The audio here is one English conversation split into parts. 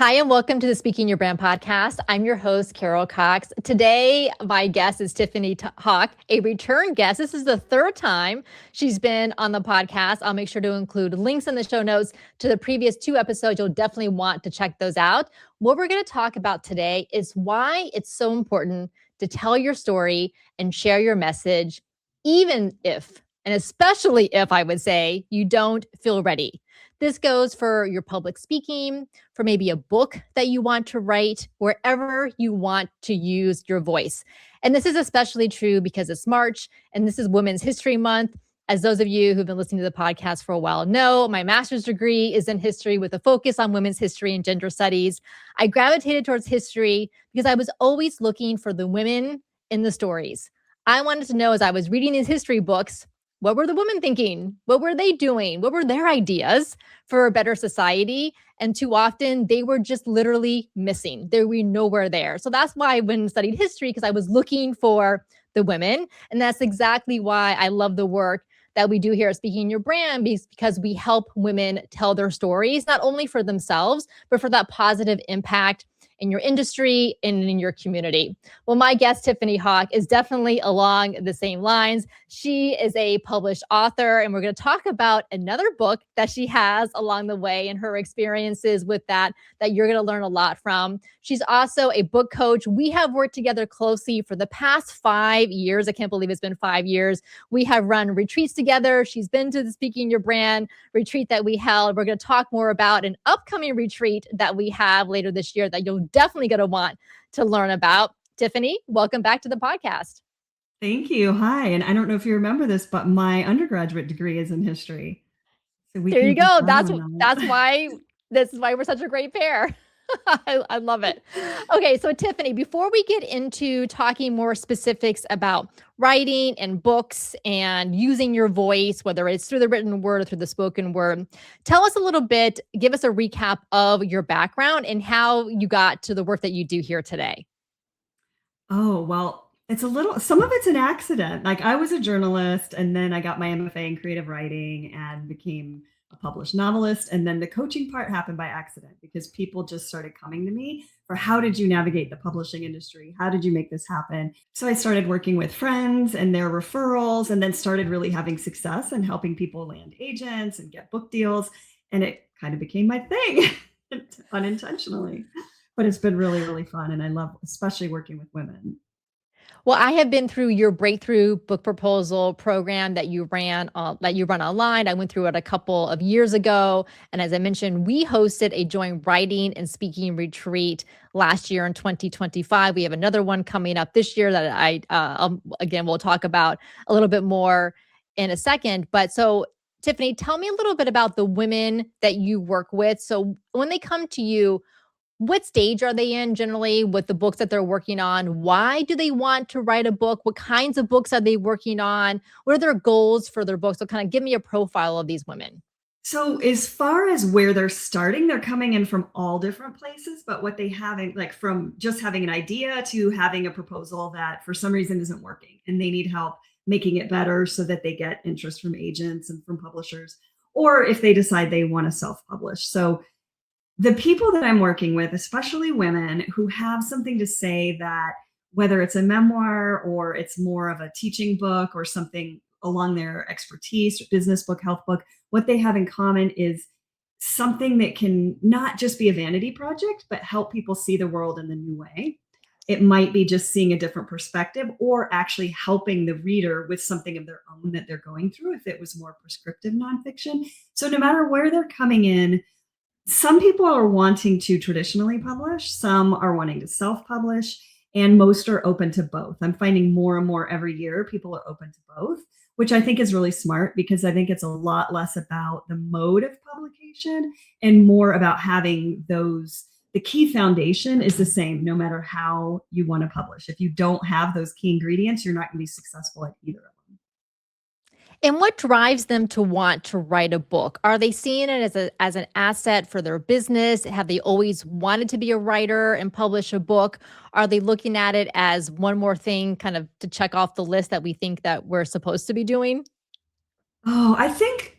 Hi, and welcome to the Speaking Your Brand podcast. I'm your host, Carol Cox. Today, my guest is Tiffany Hawk, a return guest. This is the third time she's been on the podcast. I'll make sure to include links in the show notes to the previous two episodes. You'll definitely want to check those out. What we're going to talk about today is why it's so important to tell your story and share your message, even if, and especially if I would say, you don't feel ready. This goes for your public speaking, for maybe a book that you want to write, wherever you want to use your voice. And this is especially true because it's March and this is Women's History Month. As those of you who've been listening to the podcast for a while know, my master's degree is in history with a focus on women's history and gender studies. I gravitated towards history because I was always looking for the women in the stories. I wanted to know, as I was reading these history books, what were the women thinking? What were they doing? What were their ideas for a better society? And too often they were just literally missing. They were nowhere there. So that's why I went and studied history, because I was looking for the women. And that's exactly why I love the work that we do here at Speaking Your Brand, because we help women tell their stories, not only for themselves, but for that positive impact in your industry and in your community. Well, my guest, Tiffany Hawk, is definitely along the same lines. She is a published author, and we're going to talk about another book that she has along the way and her experiences with that you're going to learn a lot from. She's also a book coach. We have worked together closely for the past 5 years. I can't believe it's been 5 years. We have run retreats together. She's been to the Speaking Your Brand retreat that we held. We're going to talk more about an upcoming retreat that we have later this year that you'll definitely going to want to learn about. Tiffany, welcome back to the podcast. Thank you. Hi. And I don't know if you remember this, but my undergraduate degree is in history. So there you go. That's why this is why we're such a great pair. I love it. Okay, so Tiffany, before we get into talking more specifics about writing and books and using your voice, whether it's through the written word or through the spoken word, tell us a little bit, give us a recap of your background and how you got to the work that you do here today. Oh, well, some of it's an accident. Like, I was a journalist, and then I got my MFA in creative writing and became a published novelist. And then the coaching part happened by accident because people just started coming to me for how did you navigate the publishing industry? How did you make this happen? So I started working with friends and their referrals, and then started really having success and helping people land agents and get book deals. And it kind of became my thing unintentionally. But it's been really, really fun. And I love especially working with women. Well, I have been through your breakthrough book proposal program that you run online. I went through it a couple of years ago. And as I mentioned, we hosted a joint writing and speaking retreat last year in 2025. We have another one coming up this year that again, we'll talk about a little bit more in a second. But so Tiffany, tell me a little bit about the women that you work with. So when they come to you, what stage are they in generally with the books that they're working on? Why do they want to write a book? What kinds of books are they working on? What are their goals for their books? So kind of give me a profile of these women. So as far as where they're starting, they're coming in from all different places, but what they having, like, from just having an idea to having a proposal that for some reason isn't working and they need help making it better so that they get interest from agents and from publishers, or if they decide they want to self-publish. So the people that I'm working with, especially women who have something to say, that whether it's a memoir or it's more of a teaching book or something along their expertise, business book, health book, what they have in common is something that can not just be a vanity project, but help people see the world in a new way. It might be just seeing a different perspective or actually helping the reader with something of their own that they're going through if it was more prescriptive nonfiction. So no matter where they're coming in, some people are wanting to traditionally publish, some are wanting to self-publish, and most are open to both. I'm finding more and more every year people are open to both, which I think is really smart because I think it's a lot less about the mode of publication and more about having the key foundation is the same no matter how you want to publish. If you don't have those key ingredients, you're not going to be successful at either of them. And what drives them to want to write a book? Are they seeing it as an asset for their business? Have they always wanted to be a writer and publish a book? Are they looking at it as one more thing kind of to check off the list that we think that we're supposed to be doing? Oh, I think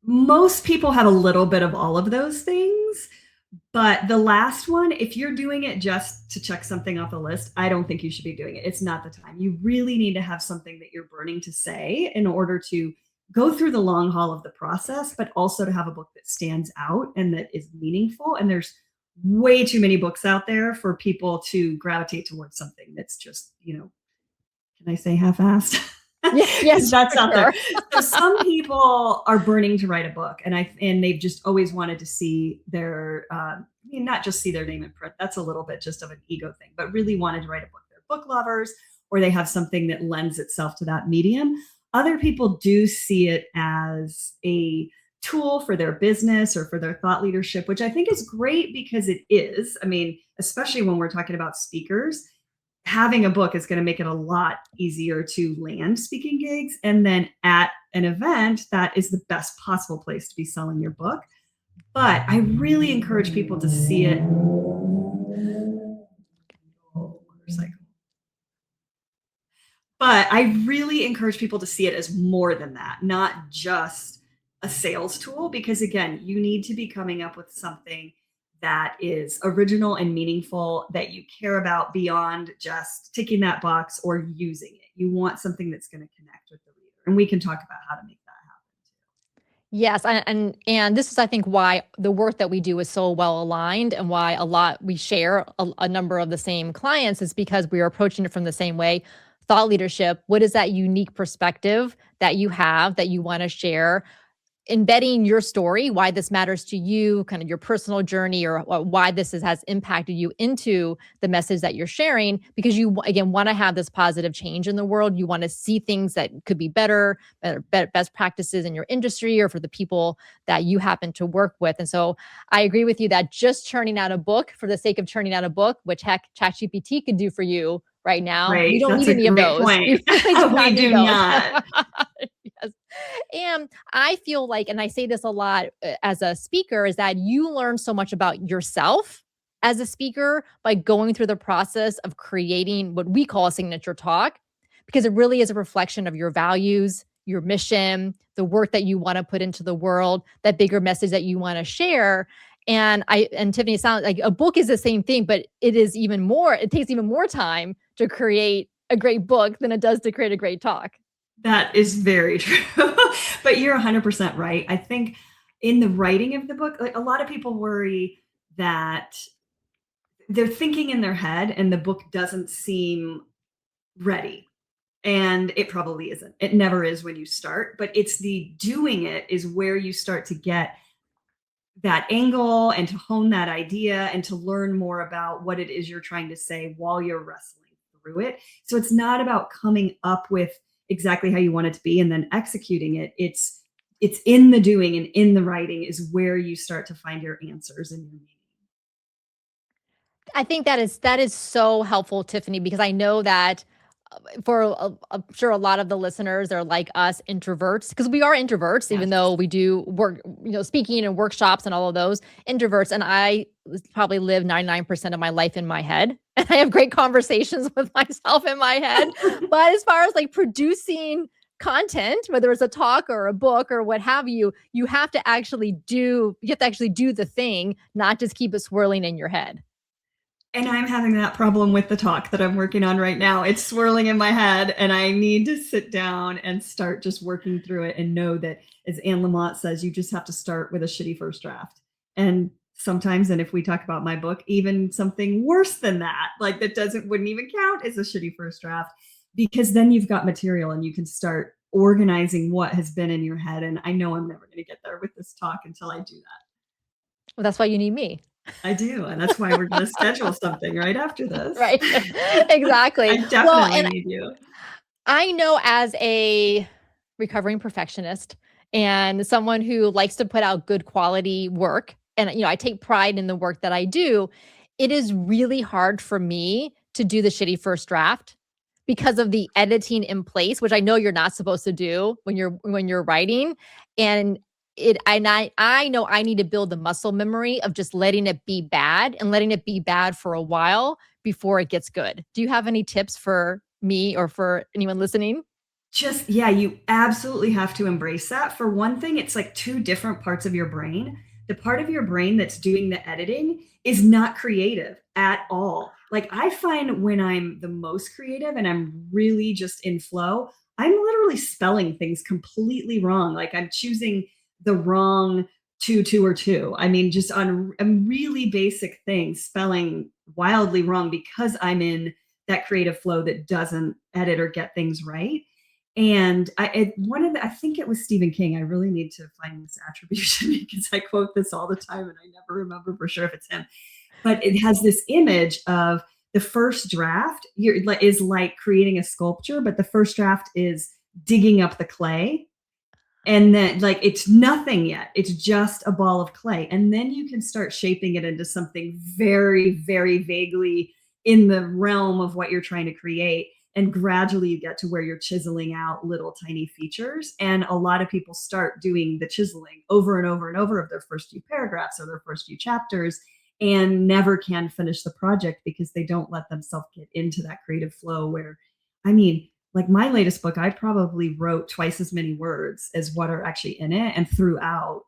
most people have a little bit of all of those things, But the last one, if you're doing it just to check something off the list, I don't think you should be doing it. It's not the time. You really need to have something that you're burning to say in order to go through the long haul of the process, but also to have a book that stands out and that is meaningful. And there's way too many books out there for people to gravitate towards something that's just, can I say half-assed? Yeah, yes, That's for out there. sure. So some people are burning to write a book, and they've just always wanted to see their, not just see their name in print. That's a little bit just of an ego thing, but really wanted to write a book. They're book lovers, or they have something that lends itself to that medium. Other people do see it as a tool for their business or for their thought leadership, which I think is great because it is. I mean, especially when we're talking about speakers, having a book is going to make it a lot easier to land speaking gigs. And then at an event, that is the best possible place to be selling your book. But I really encourage people to see it. But I really encourage people to see it as more than that, not just a sales tool, because again, you need to be coming up with something that is original and meaningful that you care about beyond just ticking that box or using it. You want something that's going to connect with the reader. And we can talk about how to make that happen. Yes, and this is, I think, why the work that we do is so well aligned, and why we share a number of the same clients, is because we are approaching it from the same way. Thought leadership. What is that unique perspective that you have that you want to share? Embedding your story, why this matters to you, kind of your personal journey, or why has impacted you into the message that you're sharing, because you, again, want to have this positive change in the world. You want to see things that could be better, best practices in your industry or for the people that you happen to work with. And so I agree with you that just churning out a book for the sake of churning out a book, which heck, ChatGPT could do for you right now. We Right. don't That's need a any of great those. point. We really do not We need do those. not. Yes. And I feel like, and I say this a lot as a speaker, is that you learn so much about yourself as a speaker by going through the process of creating what we call a signature talk, because it really is a reflection of your values, your mission, the work that you want to put into the world, that bigger message that you want to share. And Tiffany, it sounds like a book is the same thing, but it takes even more time to create a great book than it does to create a great talk. That is very true. But you're 100% right. I think in the writing of the book, like a lot of people worry that they're thinking in their head and the book doesn't seem ready. And it probably isn't. It never is when you start, but it's the doing it is where you start to get that angle and to hone that idea and to learn more about what it is you're trying to say while you're wrestling through it. So it's not about coming up with exactly how you want it to be and then executing it. It's in the doing and in the writing is where you start to find your answers and your meaning. I think that is so helpful, Tiffany, because I know that I'm sure a lot of the listeners are like us, introverts, because we are introverts, Yes. even though we do work, speaking and workshops and all of those introverts. And I probably live 99% of my life in my head, and I have great conversations with myself in my head. But as far as like producing content, whether it's a talk or a book or what have you, you have to actually do the thing, not just keep it swirling in your head. And I'm having that problem with the talk that I'm working on right now. It's swirling in my head, and I need to sit down and start just working through it and know that, as Anne Lamott says, you just have to start with a shitty first draft. And sometimes, and if we talk about my book, even something worse than that, like that wouldn't even count as a shitty first draft, because then you've got material and you can start organizing what has been in your head. And I know I'm never going to get there with this talk until I do that. Well, that's why you need me. I do. And that's why we're going to schedule something right after this. Right. Exactly. I definitely need you. I know, as a recovering perfectionist and someone who likes to put out good quality work, and I take pride in the work that I do, it is really hard for me to do the shitty first draft because of the editing in place, which I know you're not supposed to do when you're writing. And I know I need to build the muscle memory of just letting it be bad and letting it be bad for a while before it gets good. Do you have any tips for me or for anyone listening? Yeah, you absolutely have to embrace that. For one thing, it's like two different parts of your brain the part of your brain that's doing the editing is not creative at all. Like I find when I'm the most creative and I'm really just in flow, I'm literally spelling things completely wrong. Like I'm choosing the wrong two or two. I mean, just on a really basic thing, spelling wildly wrong because I'm in that creative flow that doesn't edit or get things right. And I think it was Stephen King. I really need to find this attribution because I quote this all the time and I never remember for sure if it's him. But it has this image of the first draft is like creating a sculpture, but the first draft is digging up the clay. And then like it's nothing yet. It's just a ball of clay. And then you can start shaping it into something very, very vaguely in the realm of what you're trying to create. And gradually you get to where you're chiseling out little tiny features. And a lot of people start doing the chiseling over and over and over of their first few paragraphs or their first few chapters and never can finish the project because they don't let themselves get into that creative flow where, I mean, like my latest book, I probably wrote twice as many words as what are actually in it and threw out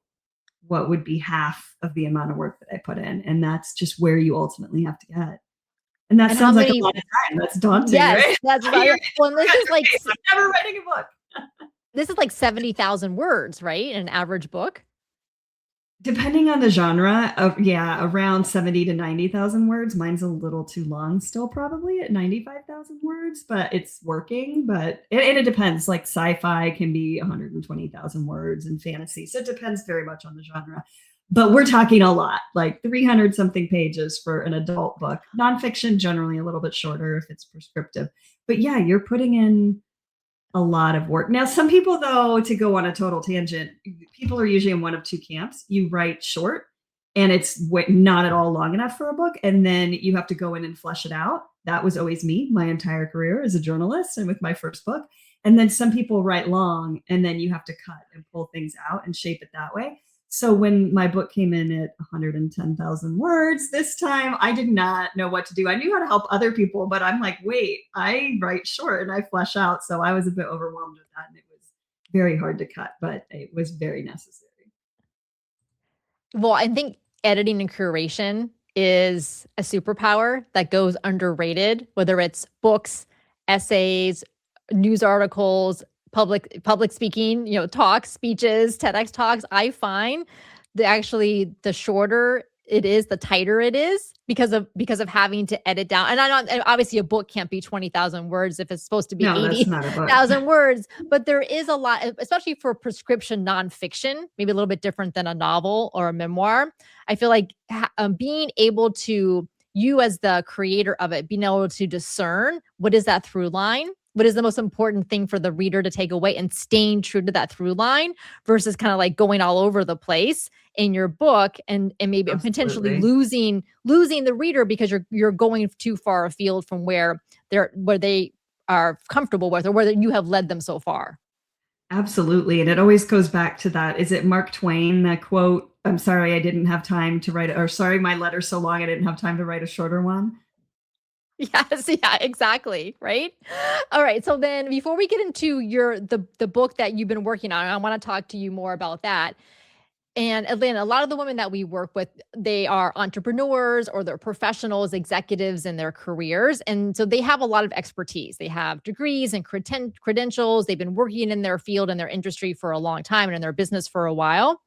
what would be half of the amount of work that I put in. And that's just where you ultimately have to get. And that And how sounds like a many? lot of time. That's daunting, Yes, right? that's right. Well, and I'm never writing a book. this is like 70,000 words, right? In an average book. Depending on the genre, yeah, around 70 to 90,000 words. Mine's a little too long still, probably at 95,000 words, but it's working. But it depends. Like sci-fi can be 120,000 words and fantasy. So it depends very much on the genre. But we're talking a lot, like 300 something pages for an adult book. Nonfiction, generally a little bit shorter if it's prescriptive. But yeah, you're putting in a lot of work. Now, some people, though, to go on a total tangent, people are usually in one of two camps. You write short and it's not at all long enough for a book. And then you have to go in and flesh it out. That was always me my entire career as a journalist and with my first book. And then some people write long and then you have to cut and pull things out and shape it that way. So when my book came in at 110,000 words this time, I did not know what to do. I knew how to help other people, but I'm like, wait, I write short and I flesh out. So I was a bit overwhelmed with that. And it was very hard to cut, but it was very necessary. Well, I think editing and curation is a superpower that goes underrated, whether it's books, essays, news articles, public speaking, talks, speeches, TEDx talks. I find that the shorter it is, the tighter it is because of having to edit down. And obviously a book can't be 20,000 words if it's supposed to be 80,000 words, but there is a lot, especially for prescription nonfiction, maybe a little bit different than a novel or a memoir. I feel like being able to, you as the creator of it, being able to discern what is that through line, what is the most important thing for the reader to take away and staying true to that through line versus kind of like going all over the place in your book and maybe potentially losing the reader because you're going too far afield from where they are comfortable with or where you have led them so far. Absolutely. And it always goes back to that. Is it Mark Twain, that quote, I'm sorry, I didn't have time to write it, or sorry, my letter's so long, I didn't have time to write a shorter one. Yes, yeah, exactly. Right. All right. So then before we get into the book that you've been working on, I want to talk to you more about that. And Atlanta, a lot of the women that we work with, they are entrepreneurs or they're professionals, executives in their careers. And so they have a lot of expertise. They have degrees and credentials. They've been working in their field and their industry for a long time and in their business for a while.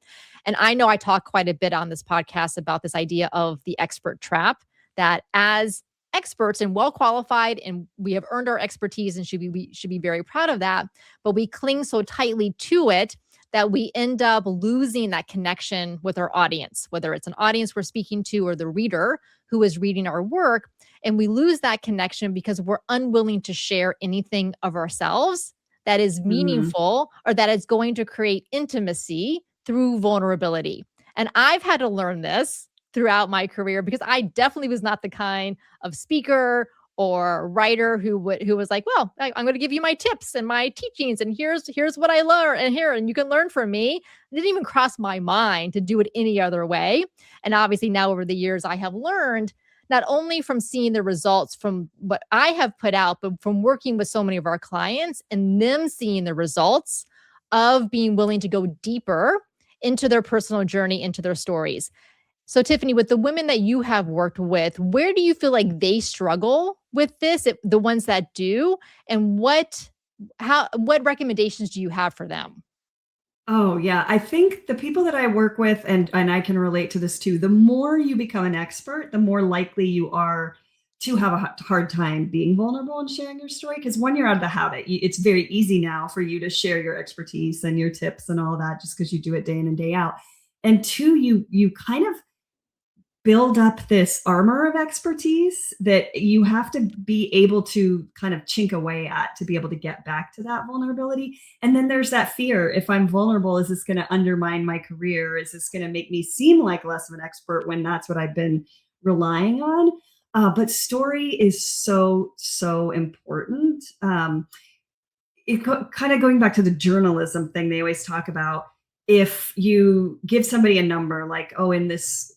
And I know I talk quite a bit on this podcast about this idea of the expert trap, that as experts and well qualified and we have earned our expertise and we should be very proud of that, but we cling so tightly to it that we end up losing that connection with our audience, whether it's an audience we're speaking to or the reader who is reading our work. And we lose that connection because we're unwilling to share anything of ourselves that is meaningful or that is going to create intimacy through vulnerability. And I've had to learn this throughout my career because I definitely was not the kind of speaker or writer who was like, well, I'm going to give you my tips and my teachings and here's what I learned and you can learn from me. It didn't even cross my mind to do it any other way. And obviously now over the years, I have learned not only from seeing the results from what I have put out, but from working with so many of our clients and them seeing the results of being willing to go deeper into their personal journey, into their stories. So, Tiffany, with the women that you have worked with, where do you feel like they struggle with this? The ones that do, and what recommendations do you have for them? Oh, yeah. I think the people that I work with, and I can relate to this too, the more you become an expert, the more likely you are to have a hard time being vulnerable and sharing your story. Because when you're out of the habit, it's very easy now for you to share your expertise and your tips and all that, just because you do it day in and day out. And two, you kind of build up this armor of expertise that you have to be able to kind of chink away at to be able to get back to that vulnerability. And then there's that fear: if I'm vulnerable, is this going to undermine my career? Is this going to make me seem like less of an expert when that's what I've been relying on? But story is so, so important. Kind of going back to the journalism thing, they always talk about, if you give somebody a number like, oh, in this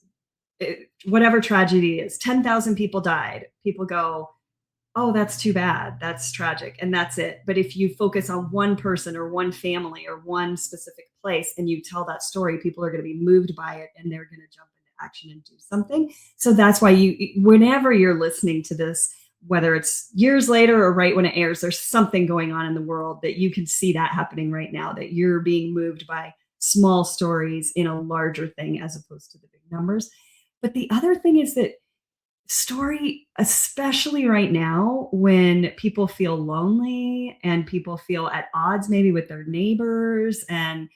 whatever tragedy is, 10,000 people died, people go, oh, that's too bad, that's tragic, and that's it. But if you focus on one person or one family or one specific place and you tell that story, people are going to be moved by it and they're going to jump into action and do something. So that's why whenever you're listening to this, whether it's years later or right when it airs, there's something going on in the world that you can see that happening right now, that you're being moved by small stories in a larger thing as opposed to the big numbers. But the other thing is that story, especially right now, when people feel lonely and people feel at odds maybe with their neighbors, and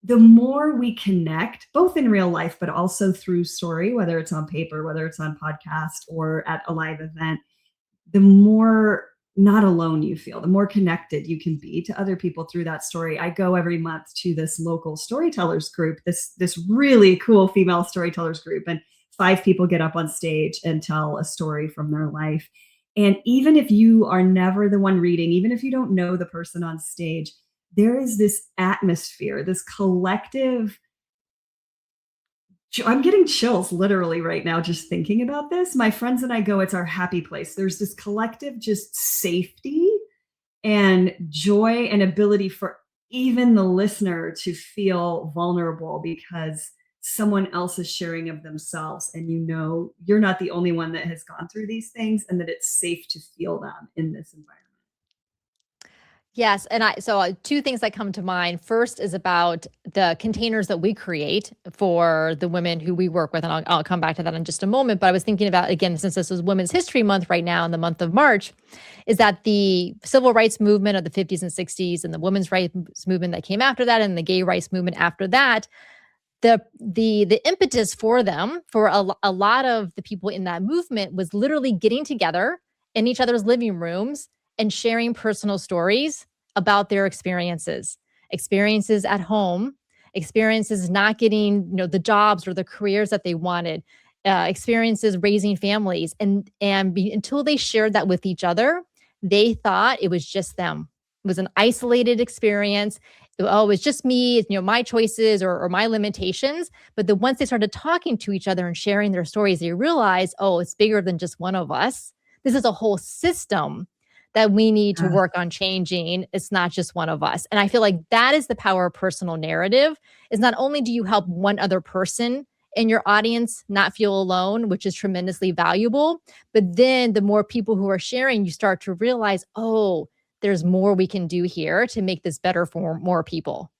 the more we connect, both in real life, but also through story, whether it's on paper, whether it's on podcast or at a live event, the more not alone you feel, the more connected you can be to other people through that story. I go every month to this local storytellers group, this really cool female storytellers group, and 5 people get up on stage and tell a story from their life. And even if you are never the one reading, even if you don't know the person on stage, there is this atmosphere, this collective. I'm getting chills literally right now just thinking about this. My friends and I go, it's our happy place. There's this collective just safety and joy and ability for even the listener to feel vulnerable because someone else is sharing of themselves, and you know you're not the only one that has gone through these things, and that it's safe to feel them in this environment. Yes, and two things that come to mind. First is about the containers that we create for the women who we work with, and I'll come back to that in just a moment. But I was thinking about, again, since this is Women's History Month right now in the month of March, is that the civil rights movement of the 50s and 60s and the women's rights movement that came after that and the gay rights movement after that, the impetus for them, for a lot of the people in that movement, was literally getting together in each other's living rooms and sharing personal stories about their experiences at home, experiences not getting, the jobs or the careers that they wanted, experiences raising families, until they shared that with each other, they thought it was just them. It was an isolated experience. Oh, it was just me, my choices or my limitations. But then once they started talking to each other and sharing their stories, they realized, oh, it's bigger than just one of us. This is a whole system that we need to work on changing. It's not just one of us. And I feel like that is the power of personal narrative, is not only do you help one other person in your audience not feel alone, which is tremendously valuable, but then the more people who are sharing, you start to realize, oh, there's more we can do here to make this better for more people.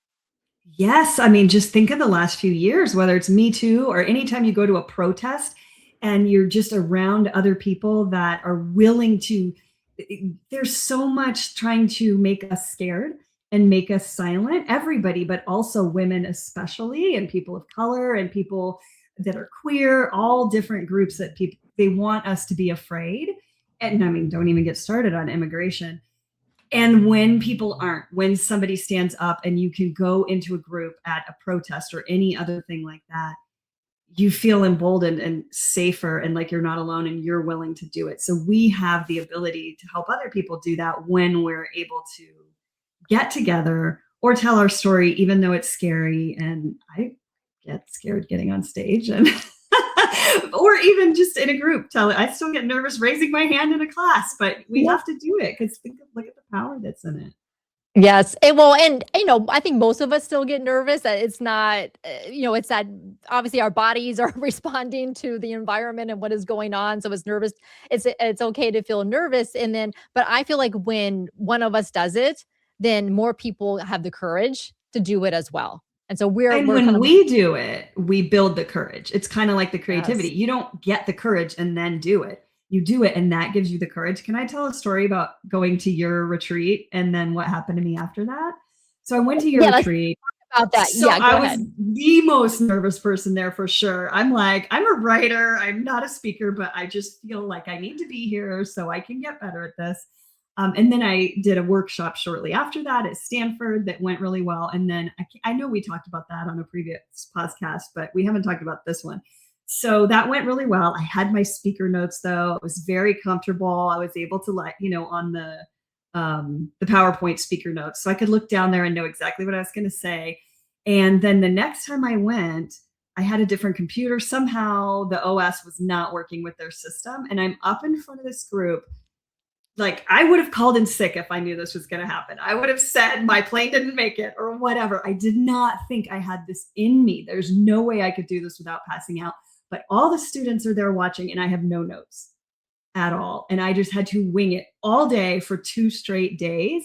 Yes. I mean, just think of the last few years, whether it's Me Too or anytime you go to a protest and you're just around other people that are willing to, there's so much trying to make us scared and make us silent, everybody, but also women, especially, and people of color and people that are queer, all different groups that they want us to be afraid. And I mean, don't even get started on immigration. And when people aren't, when somebody stands up and you can go into a group at a protest or any other thing like that, you feel emboldened and safer and like you're not alone and you're willing to do it. So we have the ability to help other people do that when we're able to get together or tell our story, even though it's scary. And I get scared getting on stage and or even just in a group, I still get nervous raising my hand in a class, but we have to do it because look at the power that's in it. Yes. And I think most of us still get nervous. It's not, it's that obviously our bodies are responding to the environment and what is going on. So it's nervous. It's okay to feel nervous. But I feel like when one of us does it, then more people have the courage to do it as well. And so And we're kind when of, we do it, we build the courage. It's kind of like the creativity. yes. You don't get the courage and then do it. You do it and that gives you the courage. Can I tell a story about going to your retreat and then what happened to me after that? So I went to your Yeah, let's retreat. talk about that. So Yeah, go I was ahead. the most nervous person there for sure. I'm like, I'm a writer, I'm not a speaker, but I just feel like I need to be here so I can get better at this. And then I did a workshop shortly after that at Stanford that went really well. And then I know we talked about that on a previous podcast, but we haven't talked about this one. So that went really well. I had my speaker notes though. It was very comfortable. I was able to on the PowerPoint speaker notes. So I could look down there and know exactly what I was going to say. And then the next time I went, I had a different computer. Somehow the OS was not working with their system. And I'm up in front of this group. Like I would have called in sick if I knew this was going to happen. I would have said my plane didn't make it or whatever. I did not think I had this in me. There's no way I could do this without passing out. But all the students are there watching and I have no notes at all. And I just had to wing it all day for 2 straight days.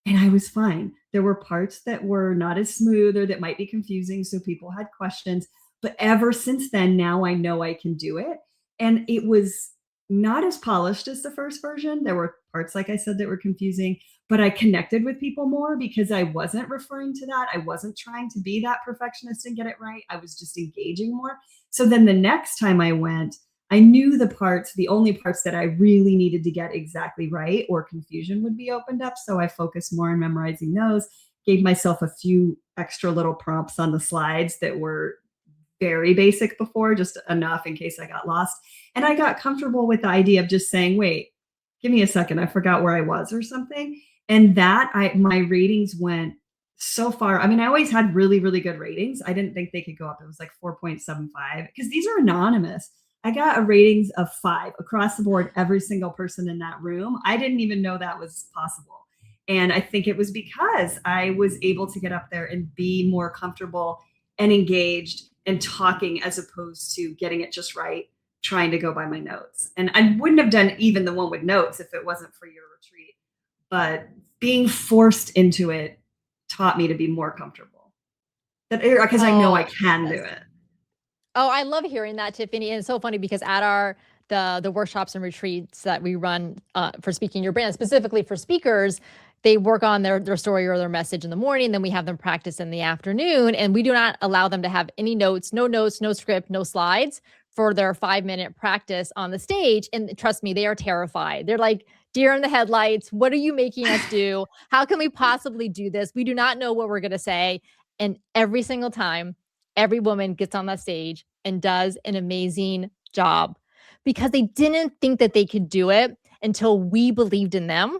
And I was fine. There were parts that were not as smooth or that might be confusing. So people had questions. But ever since then, now I know I can do it. And it was not as polished as the first version. There were parts, like I said, that were confusing, but I connected with people more because I wasn't referring to that. I wasn't trying to be that perfectionist and get it right. I was just engaging more. So then the next time I went, I knew the only parts that I really needed to get exactly right or confusion would be opened up. So I focused more on memorizing those, gave myself a few extra little prompts on the slides that were very basic before, just enough in case I got lost. And I got comfortable with the idea of just saying, wait, give me a second. I forgot where I was or something. And my ratings went so far. I mean, I always had really, really good ratings. I didn't think they could go up. It was like 4.75 because these are anonymous. I got a ratings of 5 across the board, every single person in that room. I didn't even know that was possible. And I think it was because I was able to get up there and be more comfortable and engaged and talking as opposed to getting it just right, trying to go by my notes. And I wouldn't have done even the one with notes if it wasn't for your retreat. But being forced into it taught me to be more comfortable. Because I know I can do it. Oh, I love hearing that, Tiffany. And it's so funny because at the workshops and retreats that we run for Speaking Your Brand, specifically for speakers, they work on their story or their message in the morning. Then we have them practice in the afternoon. And we do not allow them to have any notes, no script, no slides for their 5-minute practice on the stage. And trust me, they are terrified. They're like deer in the headlights. What are you making us do? How can we possibly do this? We do not know what we're going to say. And every single time, every woman gets on that stage and does an amazing job because they didn't think that they could do it until we believed in them.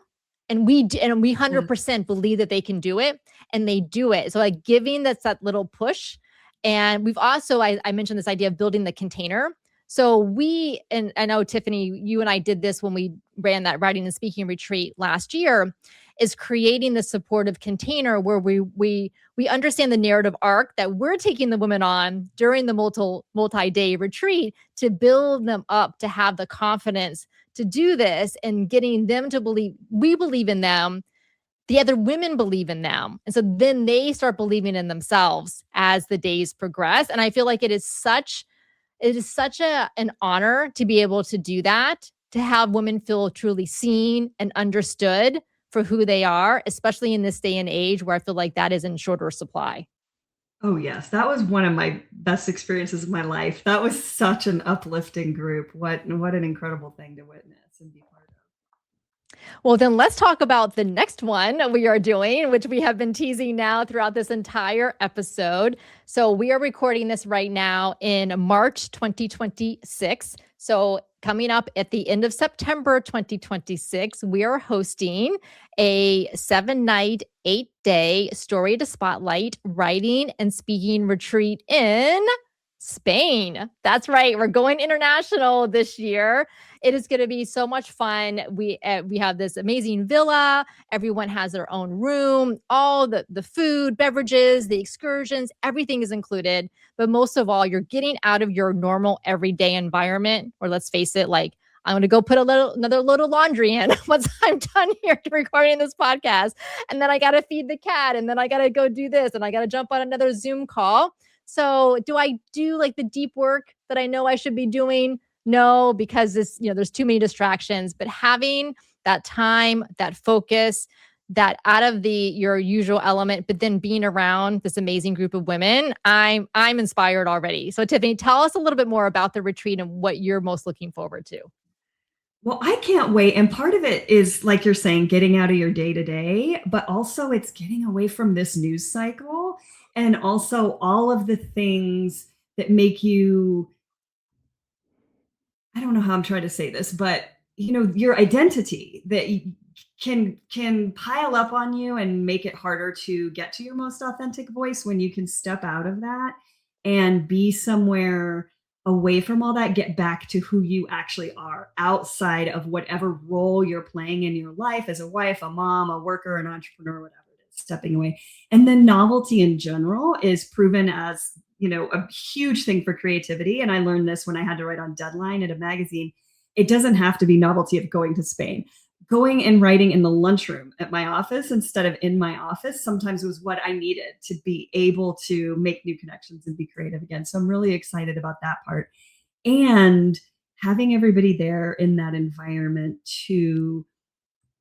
And we 100% believe that they can do it, and they do it. So like giving that little push. And we've also, I mentioned this idea of building the container. So and I know Tiffany, you and I did this when we ran that writing and speaking retreat last year, is creating the supportive container where we understand the narrative arc that we're taking the women on during the multi-day retreat to build them up to have the confidence to do this and getting them to believe we believe in them. The other women believe in them. And so then they start believing in themselves as the days progress. And I feel like it is such an honor to be able to do that, to have women feel truly seen and understood for who they are, especially in this day and age where I feel like that is in shorter supply. Oh, yes. That was one of my best experiences of my life. That was such an uplifting group. What an incredible thing to witness and be part of. Well, then let's talk about the next one we are doing, which we have been teasing now throughout this entire episode. So we are recording this right now in March 2026. So coming up at the end of September 2026, we are hosting a 7-night, 8-day story to spotlight writing and speaking retreat in Spain. That's right. We're going international this year. It is going to be so much fun. We have this amazing villa. Everyone has their own room. All the food, beverages, the excursions, everything is included. But most of all, you're getting out of your normal everyday environment. Or let's face it, like I'm going to go put another load of laundry in once I'm done here recording this podcast, and then I got to feed the cat, and then I got to go do this, and I got to jump on another Zoom call. So, do I do like the deep work that I know I should be doing? No, because there's too many distractions, but having that time, that focus, that out of your usual element, but then being around this amazing group of women, I'm inspired already. So, Tiffany, tell us a little bit more about the retreat and what you're most looking forward to. Well, I can't wait. And part of it is, like you're saying, getting out of your day to day, but also it's getting away from this news cycle and also all of the things that make you, I don't know how I'm trying to say this, but your identity that can pile up on you and make it harder to get to your most authentic voice when you can step out of that and be somewhere away from all that, get back to who you actually are outside of whatever role you're playing in your life as a wife, a mom, a worker, an entrepreneur, whatever it is, stepping away. And then novelty in general is proven as a huge thing for creativity. And I learned this when I had to write on deadline at a magazine. It doesn't have to be novelty of going to Spain. Going and writing in the lunchroom at my office instead of in my office sometimes was what I needed to be able to make new connections and be creative again. So I'm really excited about that part. And having everybody there in that environment to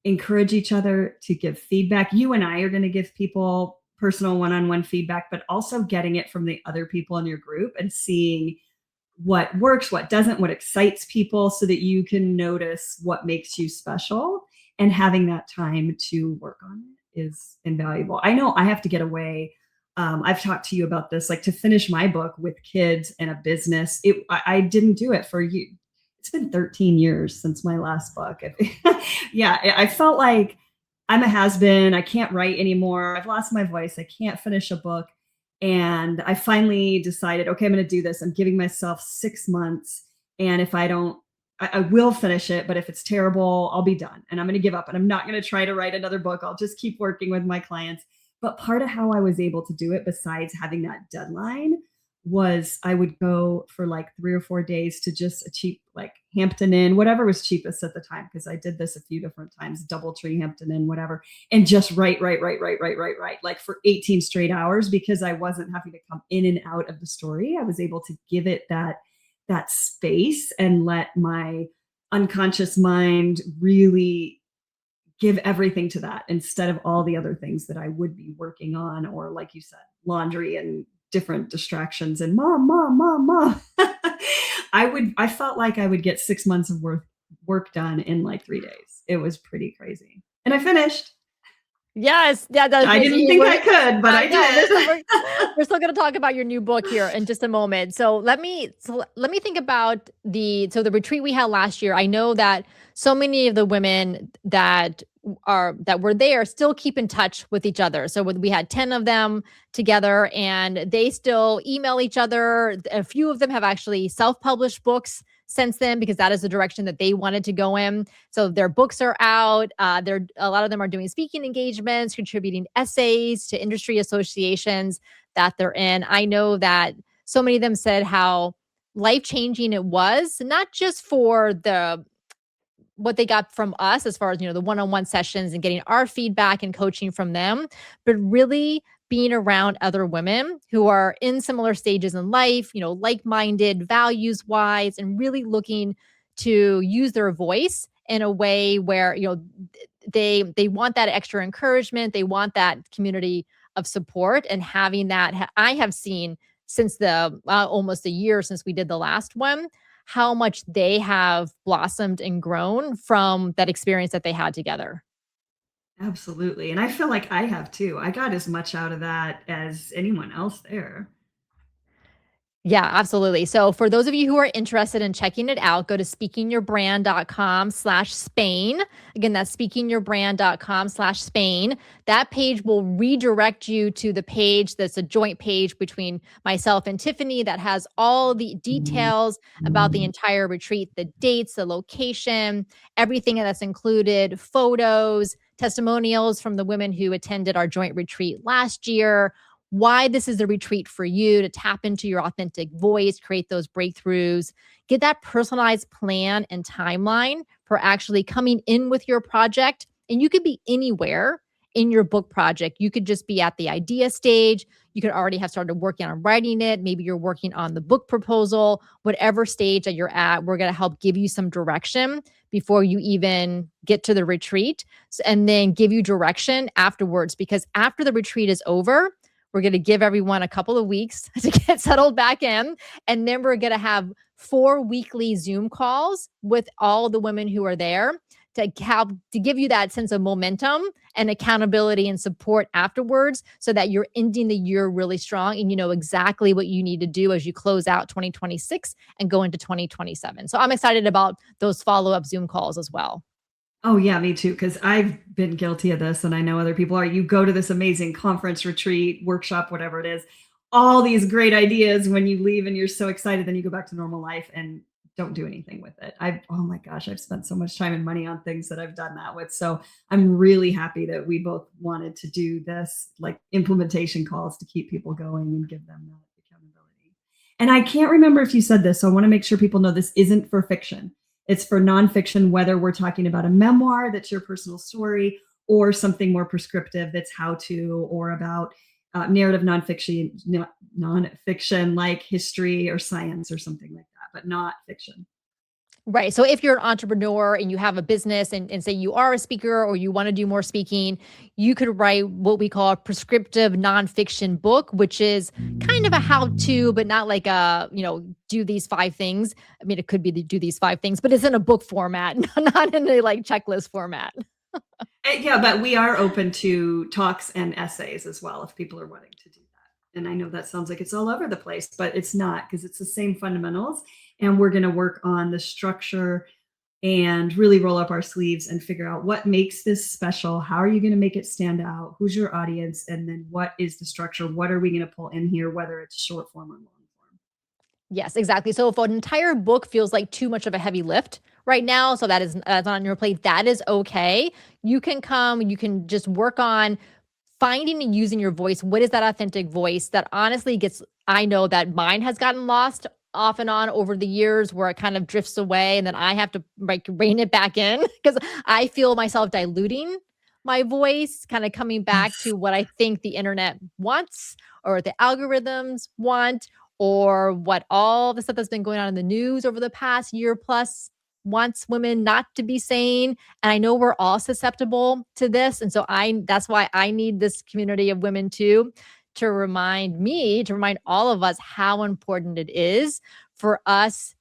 encourage each other, to give feedback. You and I are going to give people personal one-on-one feedback, but also getting it from the other people in your group and seeing what works, what doesn't, what excites people so that you can notice what makes you special, and having that time to work on it is invaluable. I know I have to get away. I've talked to you about this, like to finish my book with kids and a business. I didn't do it for you. It's been 13 years since my last book. Yeah, I felt like I'm a has-been. I can't write anymore. I've lost my voice. I can't finish a book. And I finally decided, okay, I'm going to do this. I'm giving myself 6 months. And if I don't, I will finish it. But if it's terrible, I'll be done. And I'm going to give up. And I'm not going to try to write another book. I'll just keep working with my clients. But part of how I was able to do it, besides having that deadline, was I would go for like 3 or 4 days to just a cheap, like Hampton Inn, whatever was cheapest at the time, because I did this a few different times, DoubleTree, Hampton Inn, whatever, and just write, like for 18 straight hours, because I wasn't having to come in and out of the story. I was able to give it that space and let my unconscious mind really give everything to that instead of all the other things that I would be working on, or like you said, laundry and different distractions and mom. I felt like I would get 6 months of work done in like 3 days. It was pretty crazy. And I finished. Yes, yeah, that's I didn't think I could, but I did. We're still going to talk about your new book here in just a moment. So let me think about the retreat we had last year. I know that so many of the women that were there still keep in touch with each other. So we had 10 of them together, and they still email each other. A few of them have actually self-published books since then, because that is the direction that they wanted to go in. So their books are out. A lot of them are doing speaking engagements, contributing essays to industry associations that they're in. I know that so many of them said how life-changing it was, not just for what they got from us as far as, the one-on-one sessions and getting our feedback and coaching from them, but really being around other women who are in similar stages in life, like-minded, values-wise, and really looking to use their voice in a way where, they want that extra encouragement. They want that community of support, and having that. I have seen since the almost a year since we did the last one, how much they have blossomed and grown from that experience that they had together. Absolutely. And I feel like I have too. I got as much out of that as anyone else there. Yeah, absolutely. So for those of you who are interested in checking it out, go to speakingyourbrand.com/Spain. Again, that's speakingyourbrand.com/Spain. That page will redirect you to the page that's a joint page between myself and Tiffany that has all the details about the entire retreat, the dates, the location, everything that's included, photos, testimonials from the women who attended our joint retreat last year, why this is a retreat for you to tap into your authentic voice, create those breakthroughs, get that personalized plan and timeline for actually coming in with your project. And you could be anywhere in your book project. You could just be at the idea stage. You could already have started working on writing it. Maybe you're working on the book proposal, whatever stage that you're at, we're going to help give you some direction before you even get to the retreat, and then give you direction afterwards. Because after the retreat is over, we're going to give everyone a couple of weeks to get settled back in. And then we're going to have 4 weekly Zoom calls with all the women who are there to give you that sense of momentum and accountability and support afterwards, so that you're ending the year really strong and you know exactly what you need to do as you close out 2026 and go into 2027. So I'm excited about those follow-up Zoom calls as well. Oh yeah, me too. Because I've been guilty of this, and I know other people are. You go to this amazing conference, retreat, workshop, whatever it is, all these great ideas. When you leave and you're so excited, then you go back to normal life and don't do anything with it. Oh my gosh, I've spent so much time and money on things that I've done that with. So I'm really happy that we both wanted to do this, like implementation calls to keep people going and give them that accountability. And I can't remember if you said this, so I want to make sure people know this isn't for fiction. It's for nonfiction, whether we're talking about a memoir that's your personal story or something more prescriptive that's how to, or about narrative nonfiction like history or science or something like that, but not fiction. Right. So if you're an entrepreneur and you have a business, and say you are a speaker or you want to do more speaking, you could write what we call a prescriptive nonfiction book, which is kind of a how to, but not like do these 5 things. I mean, it could be to do these 5 things, but it's in a book format, not in a like checklist format. Yeah, but we are open to talks and essays as well if people are wanting to do that. And I know that sounds like it's all over the place, but it's not, because it's the same fundamentals. And we're going to work on the structure and really roll up our sleeves and figure out what makes this special. How are you going to make it stand out? Who's your audience? And then what is the structure? What are we going to pull in here, whether it's short form or long form? Yes, exactly. So if an entire book feels like too much of a heavy lift right now, so that's on your plate, that is okay. You can come, you can just work on finding and using your voice. What is that authentic voice that honestly gets, I know that mine has gotten lost off and on over the years, where it kind of drifts away and then I have to like rein it back in because I feel myself diluting my voice, kind of coming back to what I think the internet wants or the algorithms want, or what all the stuff that's been going on in the news over the past year plus wants women not to be saying. And I know we're all susceptible to this. And so that's why I need this community of women too, to remind all of us how important it is for us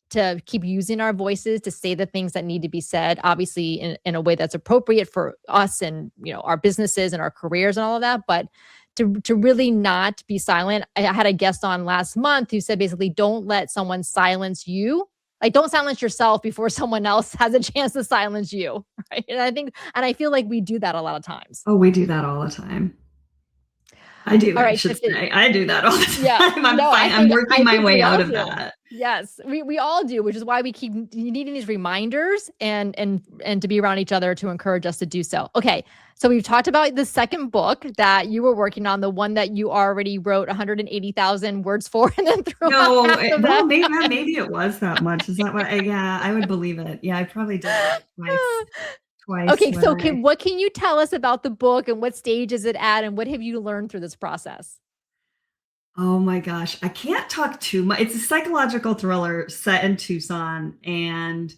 to keep using our voices to say the things that need to be said, obviously in a way that's appropriate for us and our businesses and our careers and all of that, but to really not be silent. I had a guest on last month who said basically, don't let someone silence you. Like, don't silence yourself before someone else has a chance to silence you. Right. And I feel like we do that a lot of times. Oh, we do that all the time. I do, All I right, should Tiffany. say. I do that all the Yeah. time. I'm No, fine. I'm working I my think way we out all of do. that. Yes, we all do, which is why we keep needing these reminders and to be around each other to encourage us to do so. Okay, so we've talked about the second book that you were working on, the one that you already wrote 180,000 words for, and then threw out No, half of well, that. maybe it was that much. Is that what yeah, I would believe it. Yeah, I probably did it like twice Okay, what so I what can you tell us about the book, and what stage is it at, and what have you learned through this process? oh my gosh, I can't talk too much. It's a psychological thriller set in Tucson, and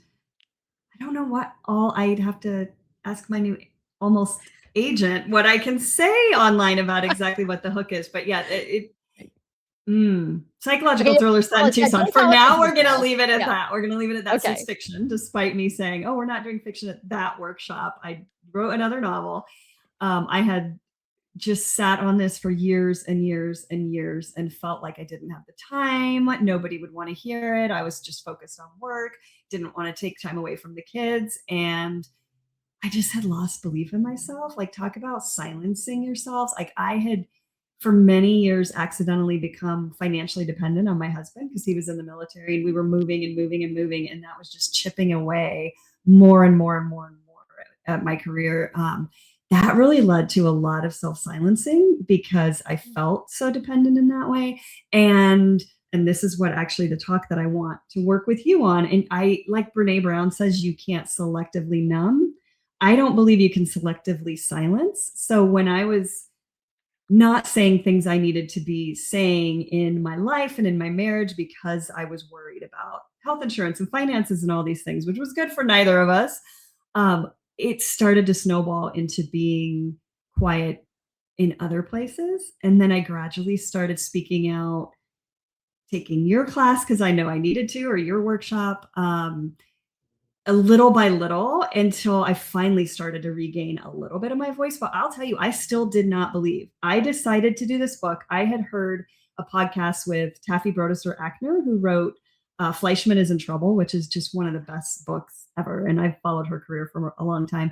I don't know what all I'd have to ask my new almost agent what I can say online about exactly what the hook is. But yeah, psychological Okay, thriller set in Tucson. don't For tell us the now, we're gonna details. leave it at Yeah. that. We're gonna leave it at that. So it's Okay. fiction, despite me saying, "Oh, we're not doing fiction at that workshop." I wrote another novel. I had just sat on this for years and years and years and felt like I didn't have the time. Nobody would want to hear it. I was just focused on work, didn't want to take time away from the kids. And I just had lost belief in myself. Like, talk about silencing yourselves. Like, I had for many years accidentally become financially dependent on my husband because he was in the military and we were moving and moving and moving. And that was just chipping away more and more and more and more at my career. That really led to a lot of self-silencing because I felt so dependent in that way. And this is what actually the talk that I want to work with you on. And I, like Brene Brown says, you can't selectively numb. I don't believe you can selectively silence. So when I was not saying things I needed to be saying in my life and in my marriage because I was worried about health insurance and finances and all these things, which was good for neither of us, it started to snowball into being quiet in other places. And then I gradually started speaking out, taking your class because I know I needed to, or your workshop, a little by little until I finally started to regain a little bit of my voice. But I'll tell you, I still did not believe. I decided to do this book. I had heard a podcast with Taffy Brodesser-Akner, who wrote Fleischman is in Trouble, which is just one of the best books ever. And I've followed her career for a long time.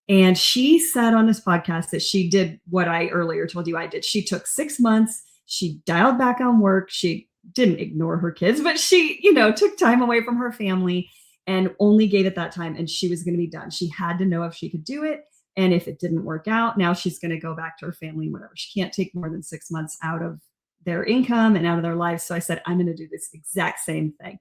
And she said on this podcast that she did what I earlier told you I did. She took 6 months. She dialed back on work. She didn't ignore her kids, but she, took time away from her family and only gave it that time. And she was going to be done. She had to know if she could do it. And if it didn't work out, now she's going to go back to her family, whatever. She can't take more than 6 months out of their income and out of their lives. So I said, I'm going to do this exact same thing.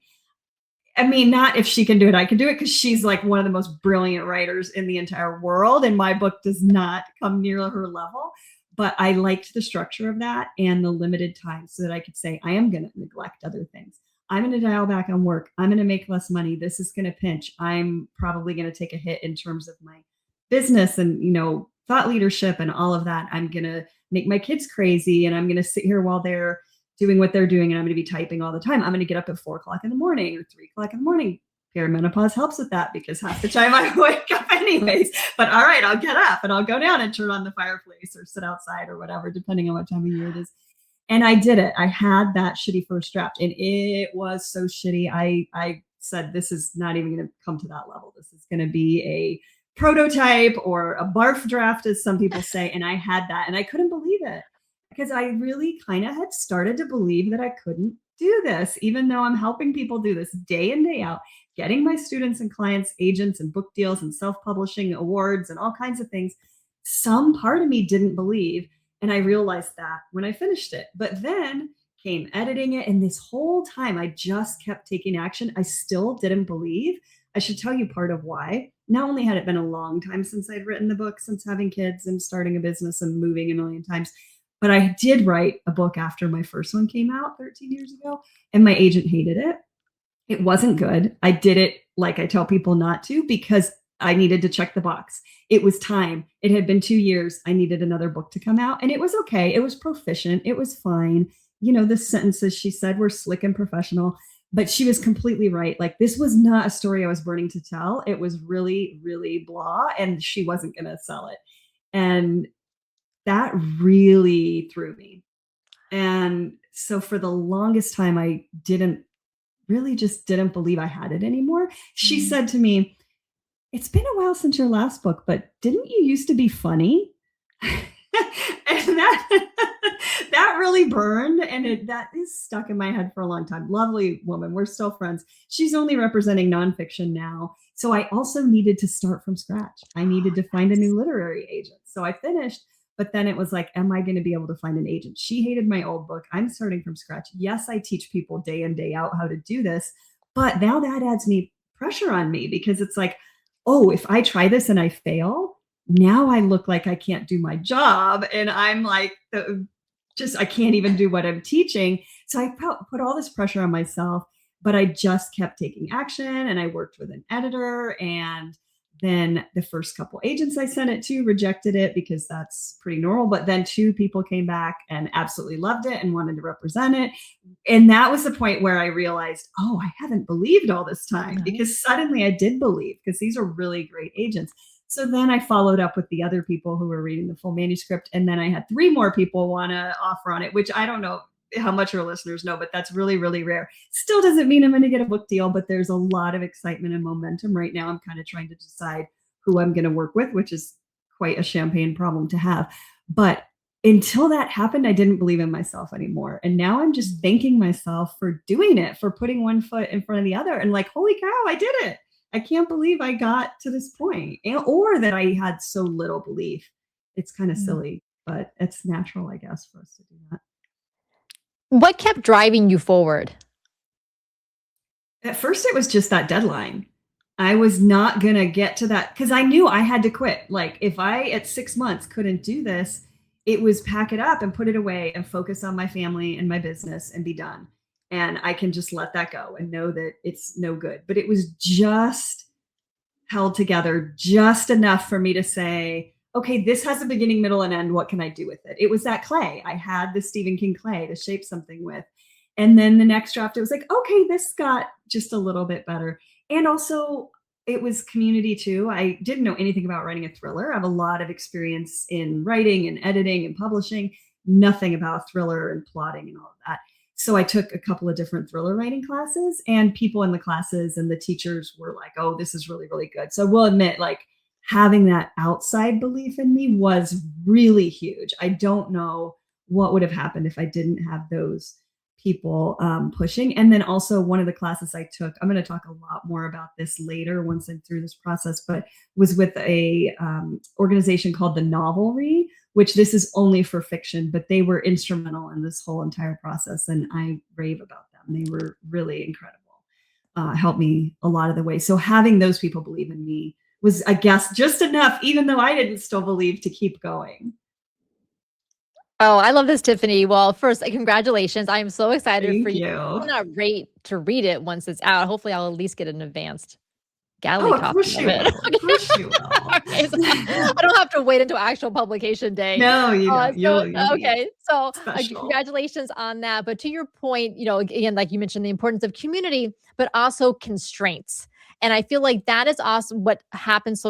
I mean, not if she can do it, I can do it, because she's like one of the most brilliant writers in the entire world. And my book does not come near her level. But I liked the structure of that and the limited time so that I could say, I am going to neglect other things. I'm going to dial back on work. I'm going to make less money. This is going to pinch. I'm probably going to take a hit in terms of my business and, thought leadership and all of that. I'm going to make my kids crazy, and I'm going to sit here while they're doing what they're doing, and I'm going to be typing all the time. I'm going to get up at 4 o'clock in the morning or 3 o'clock in the morning. Perimenopause helps with that because half the time I wake up anyways. But all right, I'll get up and I'll go down and turn on the fireplace or sit outside or whatever, depending on what time of year it is. And I did it. I had that shitty first draft, and it was so shitty. I said, this is not even going to come to that level. This is going to be a prototype or a barf draft, as some people say. And I had that, and I couldn't believe it because I really kind of had started to believe that I couldn't do this, even though I'm helping people do this day in, day out, getting my students and clients agents and book deals and self-publishing awards and all kinds of things. Some part of me didn't believe. And I realized that when I finished it. But then came editing it. And this whole time I just kept taking action. I still didn't believe. I should tell you part of why. Not only had it been a long time since I'd written the book, since having kids and starting a business and moving a million times, but I did write a book after my first one came out 13 years ago, and my agent hated it. It wasn't good. I did it like I tell people not to because I needed to check the box. It was time. It had been 2 years. I needed another book to come out, and it was okay. It was proficient. It was fine. The sentences she said were slick and professional, but she was completely right. Like, this was not a story I was burning to tell. It was really, really blah, and she wasn't going to sell it. And that really threw me. And so for the longest time, I didn't believe I had it anymore. She said to me, it's been a while since your last book, but didn't you used to be funny? And that really burned. And that is stuck in my head for a long time. Lovely woman. We're still friends. She's only representing nonfiction now. So I also needed to start from scratch. I needed to find a new literary agent. So I finished, but then it was like, am I going to be able to find an agent? She hated my old book. I'm starting from scratch. Yes, I teach people day in, day out how to do this, but now that adds pressure on me because it's like, oh, if I try this and I fail, now I look like I can't do my job. And I'm like, I can't even do what I'm teaching. So I put all this pressure on myself, but I just kept taking action, and I worked with an editor, and then the first couple agents I sent it to rejected it because that's pretty normal. But then 2 people came back and absolutely loved it and wanted to represent it. And that was the point where I realized, oh, I haven't believed all this time, because suddenly I did believe, because these are really great agents. So then I followed up with the other people who were reading the full manuscript. And then I had 3 more people want to offer on it, which I don't know how much your listeners know, but that's really, really rare. Still doesn't mean I'm going to get a book deal, but there's a lot of excitement and momentum right now. I'm kind of trying to decide who I'm going to work with, which is quite a champagne problem to have. But until that happened, I didn't believe in myself anymore. And now I'm just thanking myself for doing it, for putting one foot in front of the other and like, holy cow, I did it. I can't believe I got to this point, or that I had so little belief. It's kind of Mm. silly, but it's natural, I guess, for us to do that. What kept driving you forward? At first, it was just that deadline. I was not going to get to that because I knew I had to quit. Like, if I at 6 months couldn't do this, it was pack it up and put it away and focus on my family and my business and be done. And I can just let that go and know that it's no good. But it was just held together just enough for me to say, okay, this has a beginning, middle, and end. What can I do with it? It was that clay. I had the Stephen King clay to shape something with. And then the next draft, it was like, okay, this got just a little bit better. And also, it was community too. I didn't know anything about writing a thriller. I have a lot of experience in writing and editing and publishing, nothing about thriller and plotting and all of that. So I took a couple of different thriller writing classes, and people in the classes and the teachers were like, oh, this is really, really good. So we'll admit, like, having that outside belief in me was really huge. I don't know what would have happened if I didn't have those people pushing. And then also one of the classes I took, I'm going to talk a lot more about this later once I'm through this process, but was with a organization called the Novelry, which this is only for fiction, but they were instrumental in this whole entire process. And I rave about them. They were really incredible. Helped me a lot of the way. So having those people believe in me was, I guess, just enough, even though I didn't still believe, to keep going. Oh, I love this, Tiffany. Well, first, congratulations. I am so excited for Thank you. you. I'm not great to read it once it's out. Hopefully, I'll at least get an advanced Oh, galley of copy course of you it. will. Of course you will. Okay, so I don't have to wait until actual publication day. No, you don't. So You'll be okay, so special. congratulations on that. But to your point, again, like you mentioned, the importance of community, but also constraints. And I feel like that is also what happens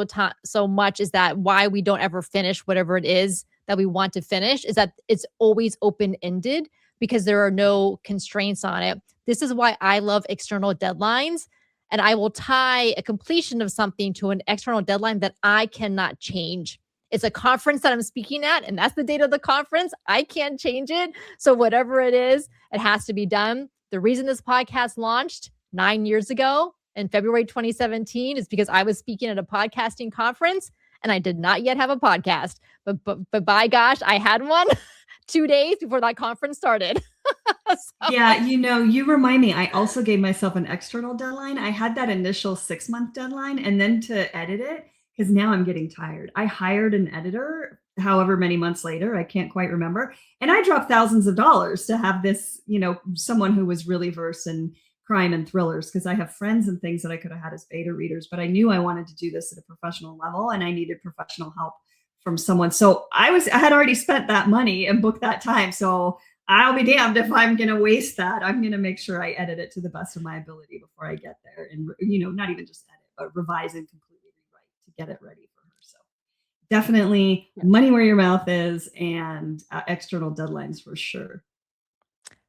so much, is that why we don't ever finish whatever it is that we want to finish, is that it's always open-ended because there are no constraints on it. This is why I love external deadlines. And I will tie a completion of something to an external deadline that I cannot change. It's a conference that I'm speaking at, and that's the date of the conference. I can't change it. So whatever it is, it has to be done. The reason this podcast launched 9 years ago in February 2017 is because I was speaking at a podcasting conference and I did not yet have a podcast. But by gosh, I had one 2 days before that conference started. Yeah, you remind me. I also gave myself an external deadline. I had that initial 6-month deadline, and then to edit it, because now I'm getting tired. I hired an editor however many months later, I can't quite remember. And I dropped thousands of dollars to have this, someone who was really versed in crime and thrillers, because I have friends and things that I could have had as beta readers, but I knew I wanted to do this at a professional level and I needed professional help from someone. So I had already spent that money and booked that time. So I'll be damned if I'm going to waste that. I'm going to make sure I edit it to the best of my ability before I get there. And, not even just edit, but revise and completely rewrite to get it ready for her. So definitely money where your mouth is, and external deadlines for sure.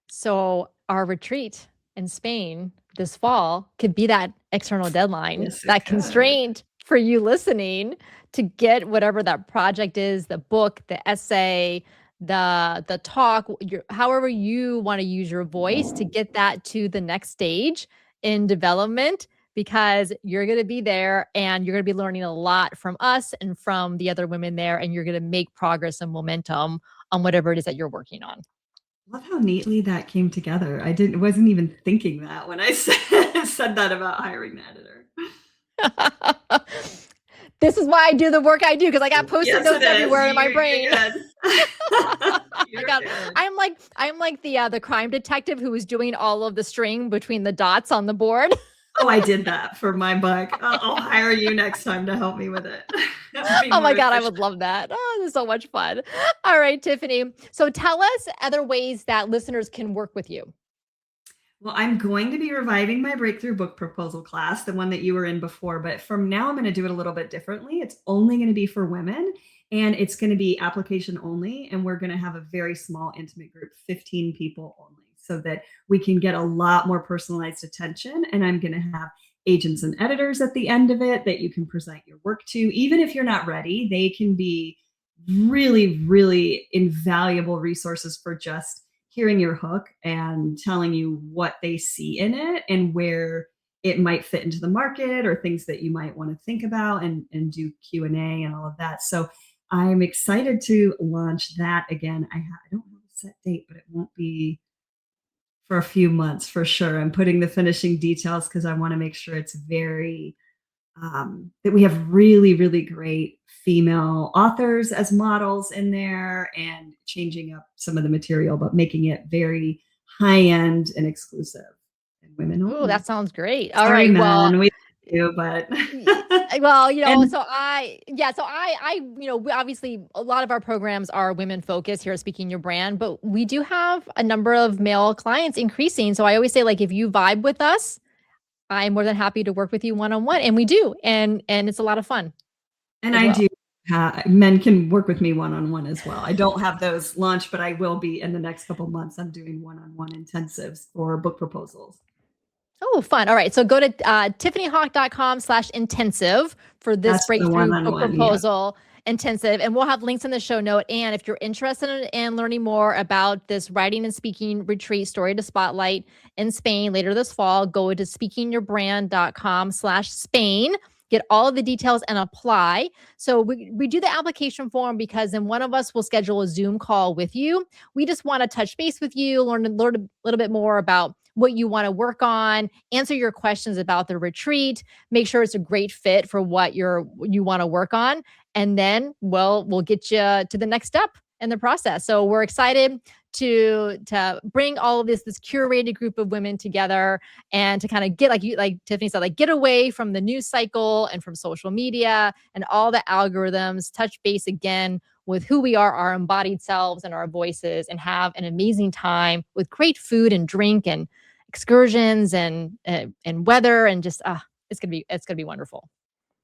So our retreat in Spain this fall could be that external deadline, Yes, that constraint for you listening to get whatever that project is, the book, the essay, the talk, however you want to use your voice to get that to the next stage in development, because you're going to be there and you're going to be learning a lot from us and from the other women there, and you're going to make progress and momentum on whatever it is that you're working on. Love how neatly that came together. Wasn't even thinking that when I said that about hiring the editor. This is why I do the work I do, because I got post-it notes everywhere in my brain. I'm like the crime detective who was doing all of the string between the dots on the board. Oh, I did that for my book. I'll hire you next time to help me with it. Oh my God, I would love that. Oh, this is so much fun. All right, Tiffany. So tell us other ways that listeners can work with you. Well, I'm going to be reviving my breakthrough book proposal class, the one that you were in before, but from now I'm going to do it a little bit differently. It's only going to be for women and it's going to be application only. And we're going to have a very small, intimate group, 15 people only, so that we can get a lot more personalized attention. And I'm going to have agents and editors at the end of it that you can present your work to. Even if you're not ready, they can be really, really invaluable resources for just hearing your hook and telling you what they see in it and where it might fit into the market or things that you might want to think about, and do Q&A and all of that. So I'm excited to launch that again. I don't have a set date, but it won't be for a few months for sure. I'm putting the finishing details because I want to make sure it's very that we have really, really great female authors as models in there, and changing up some of the material, but making it very high end and exclusive and women Ooh, only. that sounds great. All Sorry, right. Well, men, we do, but y- well, and we obviously a lot of our programs are women focused here at Speaking Your Brand, but we do have a number of male clients increasing. So I always say, like, if you vibe with us, I'm more than happy to work with you one on one, and we do, and it's a lot of fun and as I well. do. Men can work with me one on one as well. I don't have those launched, but I will be in the next couple months. I'm doing one on one intensives for book proposals. Oh, fun. All right. So go to tiffanyhawk.com/intensive for this That's the one breakthrough on book one. Yeah. proposal intensive. And we'll have links in the show note. And if you're interested in learning more about this writing and speaking retreat, Story to Spotlight in Spain later this fall, go to speakingyourbrand.com/Spain. Get all of the details and apply. So we do the application form because then one of us will schedule a Zoom call with you. We just want to touch base with you, learn a little bit more about what you want to work on, answer your questions about the retreat, make sure it's a great fit for what you want to work on, and then we'll get you to the next step in the process. So we're excited to bring all of this curated group of women together and to kind of get, like Tiffany said, like, get away from the news cycle and from social media and all the algorithms, touch base again with who we are, our embodied selves and our voices, and have an amazing time with great food and drink and excursions and weather, and just it's gonna be wonderful.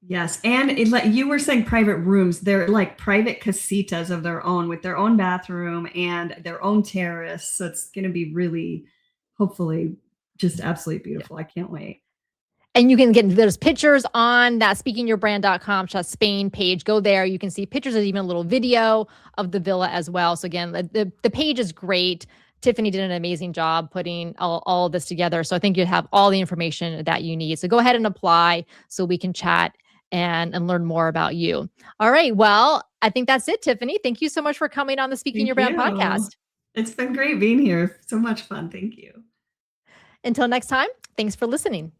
Yes, and like you were saying, private rooms, they're like private casitas of their own with their own bathroom and their own terrace. So it's going to be really, hopefully, just absolutely Yeah. beautiful. I can't wait. And you can get there's pictures on that speakingyourbrand.com/Spain page. Go there. You can see pictures of even a little video of the villa as well. So again, the page is great. Tiffany did an amazing job putting all of this together. So I think you have all the information that you need. So go ahead and apply so we can chat and learn more about you. All right. Well, I think that's it, Tiffany. Thank you so much for coming on the Speaking Your Thank Brand you. podcast. It's been great being here. So much fun. Thank you. Until next time, thanks for listening.